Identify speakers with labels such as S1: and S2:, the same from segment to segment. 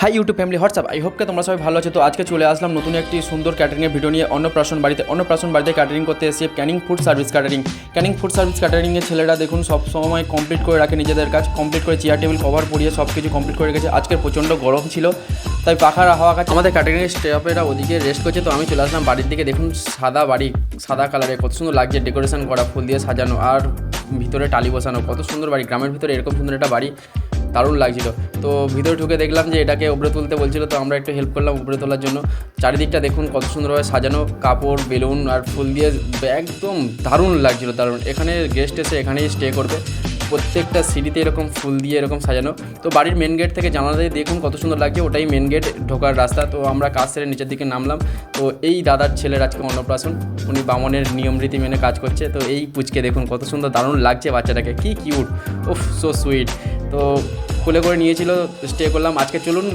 S1: High YouTube family what's up I হোপকে তোমরা সবাই ভালো আছো। তো আজকে চলে আসলাম নতুন একটি সুন্দর ক্যাটারিংয়ের ভিডিও নিয়ে। অন্নপ্রাশন বাড়িতে ক্যাটারিং করতে এসেছি ক্যানিং ফুড সার্ভিস ক্যাটারিংয়ের ছেলেরা দেখুন সব সময় কমপ্লিট করে রাখে নিজেদের কাজ, কমপ্লিট করে চেয়ার টেবিল কভার পরিয়ে সব কিছু কমপ্লিট করে রেখেছে। আজকে প্রচণ্ড গরম ছিল তাই পাখার হাওয়া খাচ্ছে। আমাদের ক্যাটারিংয়ের স্টাফেরা ওদিকে রেস্ট করছে, তো আমি চলে আসলাম বাড়ির দিকে। দেখুন সাদা কালারে কত সুন্দর লাগছে, ডেকোরেশন করা, ফুল দিয়ে সাজানো আর ভিতরে টালি বসানো, কত সুন্দর বাড়ি। গ্রামের ভিতরে এরকম সুন্দর একটা বাড়ি দারুণ লাগছিল। তো ভিতরে ঢুকে দেখলাম যে এটাকে উপরে তুলতে বলছিল, তো আমরা একটু হেল্প করলাম উপরে তোলার জন্য। চারিদিকটা দেখুন কত সুন্দরভাবে সাজানো, কাপড়, বেলুন আর ফুল দিয়ে একদম দারুণ লাগছিল, দারুণ। এখানে গেস্ট এসে এখানেই স্টে করবে। প্রত্যেকটা সিঁড়িতে এরকম ফুল দিয়ে এরকম সাজানো। তো বাড়ির মেন গেট থেকে জানালা দিয়ে দেখুন কত সুন্দর লাগছে, ওটাই মেন গেট ঢোকার রাস্তা। তো আমরা কাজ সেরে নিচের দিকে নামলাম। তো এই দাদার ছেলের আজকে অন্নপ্রাশন, উনি বামনের নিয়ম রীতি মেনে কাজ করছে। তো এই পুচকে দেখুন কত সুন্দর দারুণ লাগছে বাচ্চাটাকে, কি কিউট, উফ সো সুইট। তো কোলে করে নিয়েছিল, স্টে করলাম। আজকে চলুন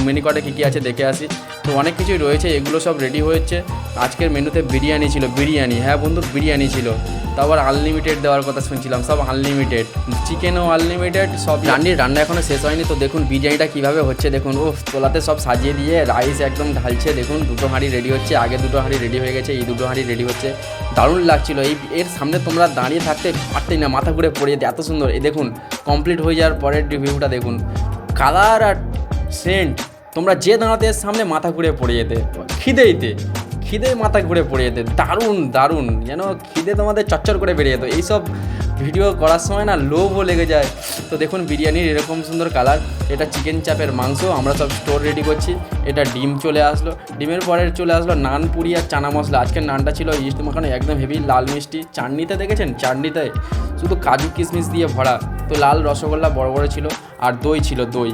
S1: মেনু কার্ডে কী কী আছে দেখে আসি। তো অনেক কিছুই রয়েছে, এগুলো সব রেডি হয়েছে। আজকের মেনুতে বিরিয়ানি ছিল, হ্যাঁ বন্ধু বিরিয়ানি ছিল। তারপর আনলিমিটেড দেওয়ার কথা শুনছিলাম, সব আনলিমিটেড, চিকেনও আনলিমিটেড, সব। রান্না এখনও শেষ হয়নি। তো দেখুন বিরিয়ানিটা কীভাবে হচ্ছে দেখুন, ও তোলাতে সব সাজিয়ে দিয়ে রাইস একদম ঢালছে। দেখুন দুটো হাঁড়ি রেডি হচ্ছে, আগে দুটো হাঁড়ি রেডি হয়ে গেছে, এই দুটো হাঁড়ি রেডি হচ্ছে। দারুণ লাগছিল। এর সামনে তোমরা দাঁড়িয়ে থাকতে পারতেই না, মাথা ঘুরে পড়ে যেতে, এত সুন্দর। এই দেখুন কমপ্লিট হয়ে যাওয়ার পরের রিভিউটা দেখুন, কালার আর সেন্ট, তোমরা যে দাঁড়াতে সামনে মাথা ঘুরে পড়ে যেতে, খিদে মাথা ঘুরে পড়ে যেতে, দারুণ যেন খিদে তোমাদের চচ্চর করে বেরিয়ে যেত। এইসব ভিডিও করার সময় না লোভও লেগে যায়। তো দেখুন বিরিয়ানির এরকম সুন্দর কালার। এটা চিকেন চাপের মাংস, আমরা সব স্টোর রেডি করছি। এটা ডিম চলে আসলো, ডিমের পরে চলে আসলো নান, পুরি আর চানা মশলা। আজকের নানটা ছিল ইস্ট মাখানো, একদম হেভি লাল মিষ্টি। চাটনিতে দেখেছেন, চাটনিতে শুধু কাজু কিশমিশ দিয়ে ভরা। তো লাল রসগোল্লা বড় বড় ছিল, আর দই ছিল, দই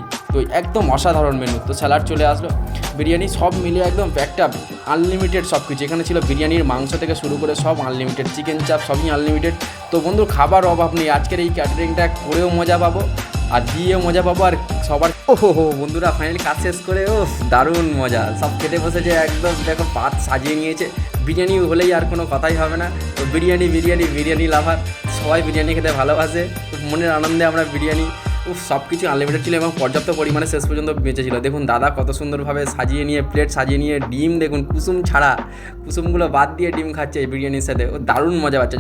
S1: একদম অসাধারণ মেনু। তো স্যালাড চলে আসলো, বিরিয়ানি সব মিলিয়ে একদম প্যাকটা আনলিমিটেড সব কিছু। এখানে ছিল বিরিয়ানির মাংস থেকে শুরু করে সব আনলিমিটেড, চিকেন চাপ সবই আনলিমিটেড। তো বন্ধু খাবার অভাব নেই। আজকের এই ক্যাটারিংটা করেও মজা পাবো আর দিয়েও মজা পাবো, আর সবার ওহো বন্ধুরা ফাইনালি কাজ শেষ করে ও দারুণ মজা। সব খেতে বসেছে, একদম দেখো পাত সাজিয়ে নিয়েছে। বিরিয়ানি হলেই আর কোনো কথাই হবে না। তো বিরিয়ানি লাভার, সবাই বিরিয়ানি খেতে ভালোবাসে। মনের আনন্দে আমরা বিরিয়ানি সব কিছু আনলিমিটেড ছিল এবং পর্যাপ্ত পরিমাণে শেষ পর্যন্ত বেঁচেছিল। দেখুন দাদা কত সুন্দরভাবে সাজিয়ে নিয়ে, প্লেট সাজিয়ে নিয়ে, ডিম দেখুন কুসুম ছাড়া, কুসুমগুলো বাদ দিয়ে ডিম খাচ্ছে এই বিরিয়ানির সাথে। ও দারুণ মজা পাচ্ছে।